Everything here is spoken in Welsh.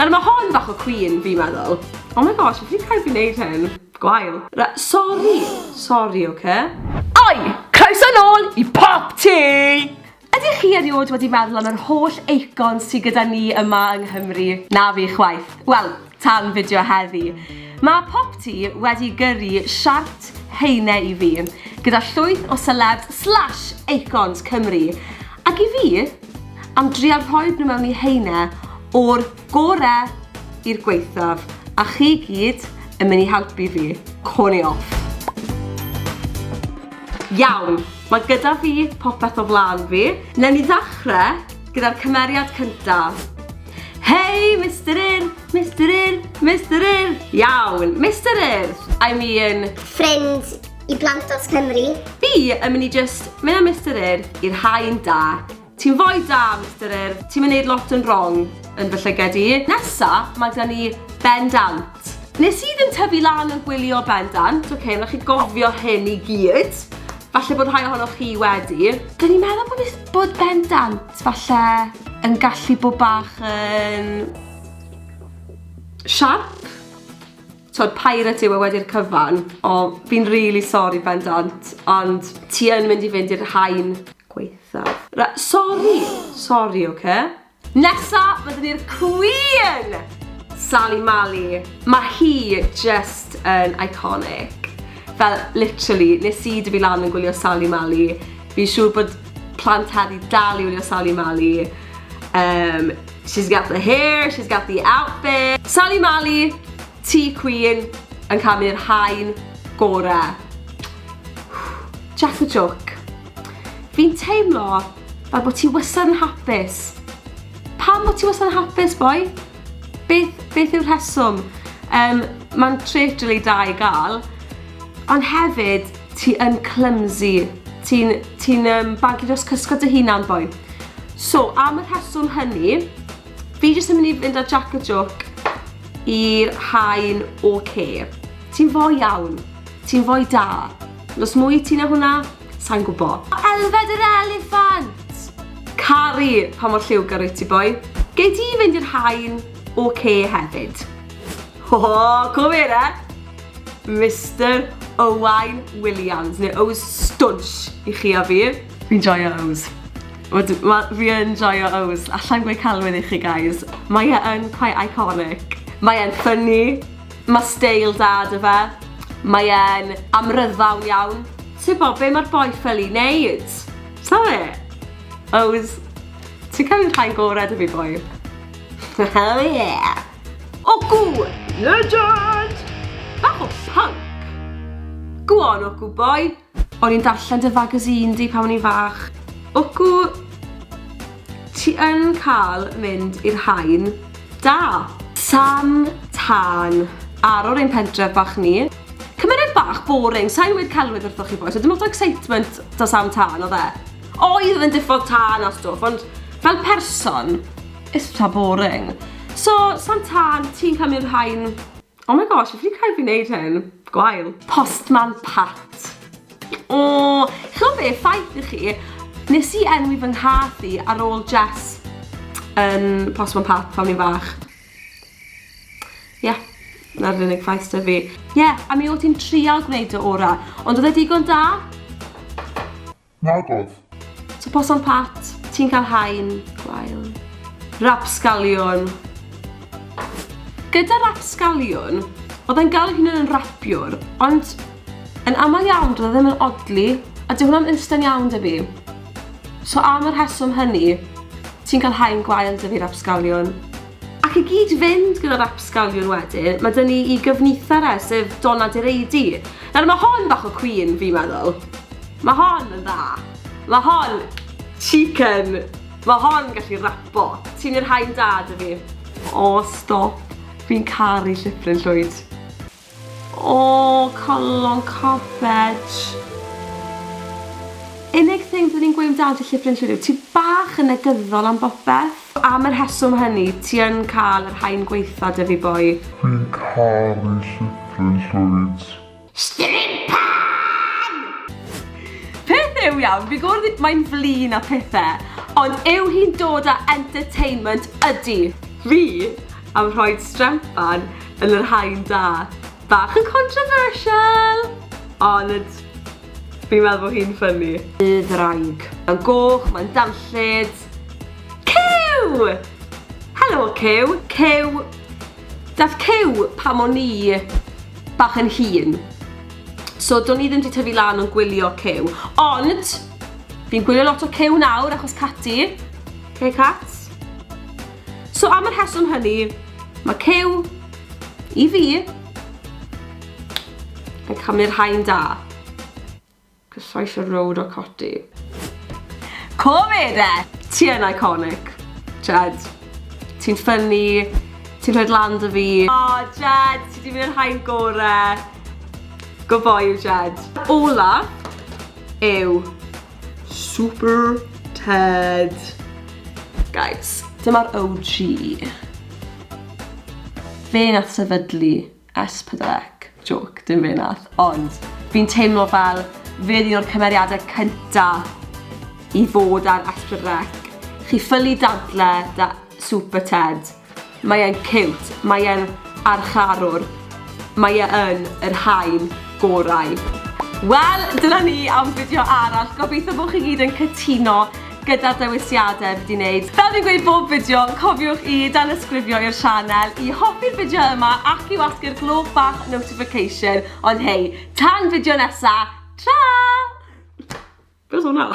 Nawr mae hon bach o Queen, fi'n meddwl. Oh my gosh, fi'n cael fi wneud hyn. Gwael. Sorry, oce? Oi! Croeso nôl i PopT! Ydych chi erioed wedi meddwl am yr holl eicons sydd gyda ni yma yng Nghymru? Na fi chwaith. Wel, tan fideo heddi. Mae PopT wedi gyrru siart heinau i fi, gyda llwyth o celebs/eicons Cymru. Ac i fi, am drial rhoi nhw mewn i heinau o'r gorau i'r gweithaf, a chi gyd yn mynd i helpu fi coni off. Iawn, mae gyda fi popeth o flaen fi. Newn ni ddechrau gyda'r cymeriad cyntaf. Hei, Mr. Ir. Iawn, Mr. Ir. I mean... Ffrind i blant os Cymru. Fi yn mynd i just mynd â Mr. Ir i'r haen da. Ti'n fwy da, Mr. Ir. Ti'n mynd i wneud lot yn wrong yn fy llygad i. Nesa, mae gyda ni bendant. Nes i ddim tyfu lan yn gwylio bendant, oce, na chi gofio hyn i gyd. Falle bod rhai ohonoch chi wedi. Dyn ni'n meddwl bod bendant falle yn gallu bod bach yn... sharp? Tod, pirate yw e wedi'r cyfan. O, fi'n really sorry bendant, ond ti yn mynd i fynd i'r haen gweithaf. Sorry, oce? Nesa, byddwn ni'r Queen! SALI Mali. Mae hi just yn iconic. Fel, literally, nes i dy fi lan yn gwylio SALI Mali. Fi'n siŵr bod plant heddi dal i wylio SALI Mali. She's got the hair, she's got the outfit. SALI Mali, ti Queen, yn cael mynd i'r haen gorau. Jack a joke. Fi'n teimlo fel bod ti wastad yn hapus. Pam bod ti wastad yn hapus, boi? Beth yw'r rheswm? Mae'n trait rili da i gael. Ond hefyd, ti yn clumsy. Ti'n bagio dros cysgod dy hunan, boi. So, am y rheswm hynny, fi jyst yn mynd i fynd â Jack a joke i'r haen oce. Ti'n fwy iawn. Ti'n fwy da. Os mwy ti na hwnna, sa'n gwybod. Elfed yr eliffant! Caru pa mor lliwgar wyt ti, boi. Gei di fynd i'r haen oce hefyd. Cofir Mr. OWAIN Williams, neu Stwnsh i chi a fi. Fi'n joio O's. Fi'n joio O's. Alla'n gweud calwyn i chi, guys. Mae e'n quite iconic. Mae e'n funny. Mae steil da dy fe. Mae e'n amryddawn iawn. Ti'n bo, be mae'r boi ffyli neud? Sorry. O's, ti'n cael i'n rhain gorau dy fi, boi? Oh yeah. Ogw, legend! Bach o punk. Go on, Ogw, boi. O'n i'n darllen dy magazine di pan o'n i'n fach. Ogw, ti yn cael mynd i'r haen da. Sam Tan. Ar o'r ein pentref bach ni. Cymeriad bach boring, sa'n wedi celwydd wrthoch chi, boi. So dim lot o excitement da Sam Tan, o dde. Oedd yn diffodd tan a stwff, ond fel person, it's ta boring. So, Sam Tan, ti'n cael mynd i'r haen... Oh my gosh, fi'n cael fi wneud hyn. Gwael. POSTMAN Pat. O, chi'n be, ffaith i chi, nes i enwi fy nghath i ar ôl Jess yn POSTMAN Pat pan ni'n fach. Ie, na'r unig ffaith dy fi. Ie, a mi o ti'n trial gwneud y ora, ond oedd e digon da? Nagodd. So, POSTMAN Pat, ti'n cael haen, gwael. Rapsgaliwn. Gyda rapsgaliwn, oedd e'n gael hyn yn rapiwr, ond yn aml iawn oedd e ddim yn odli, a dy hwnna'n instant iawn dy fi. So am yr rheswm hynny, ti'n cael haen gwael dy fi rapsgaliwn. Ac i gyd fynd gyda'r rapsgaliwn wedyn, mae dyn ni i gyfnithar sef Donna Direidi. Nawr mae hon bach o Queen, fi'n meddwl. Mae hon yn dda. Mae hon chicken. Mae hon gallu rapo. Ti'n i'r haen da dy fi. O, stop. Fi'n caru llifryn llwyd. O, colon cobbage. Unig thing byddwn ni'n gweud amdano ti llifryn llwyd yw, ti bach yn negyddol am bopeth. Am yr rheswm hynny, ti yn cael yr haen gweitha dy fi, boi. Fi'n caru llifryn llwyd. Strypan! Peth yw iawn, fi gwrdd mae'n flin a pethau, ond yw hi'n dod â entertainment ydi. Fi am rhoi strempan yn yr haen da. Bach yn controversial, ond fi'n meddwl bod hi'n ffynnu. Y ddraig. Mae'n goch, mae'n danllyd. Cyw! Helo Cyw. Cyw. Dath Cyw pam o'n i bach yn hŷn. So, do'n i ddim wedi tyfu lan yn gwylio Cyw. Ond, fi'n gwylio lot o Cyw nawr achos Cadi. Okay, cats? So, am yr rheswm hynny, mae Cyw i fi yn cymryd haen da. Cysau eisiau road o codi. Gomedi! Ti yn iconic, Jed. Ti'n ffynnu, ti'n rhaid lan dy fi. O, Jed, ti wedi mynd i'r haen gorau. Go boi yw Jed. Ola yw Super Ted. Guys, dyma'r OG. Fe nath sefydlu S4C. Joke, dim fe nath. Ond, fi'n teimlo fel fe un o'r cymeriadau cyntaf i fod ar S4C. Chi ffylu dadle da Super Ted. Mae e'n cute, mae e'n archarwr. Mae e'n yr haen gorau. Wel, dyna ni am fideo arall. Gobeithio bod chi gyd yn cytuno gyda'r dewisiadau fi wedi wneud. Fel fi'n gweud bob fideo, cofiwch i danysgrifio i'r sianel, i hoffi'r fideo yma ac i wasgu'r gloch bach notification. Ond hei, tan fideo nesa, tra! Beth hwnna?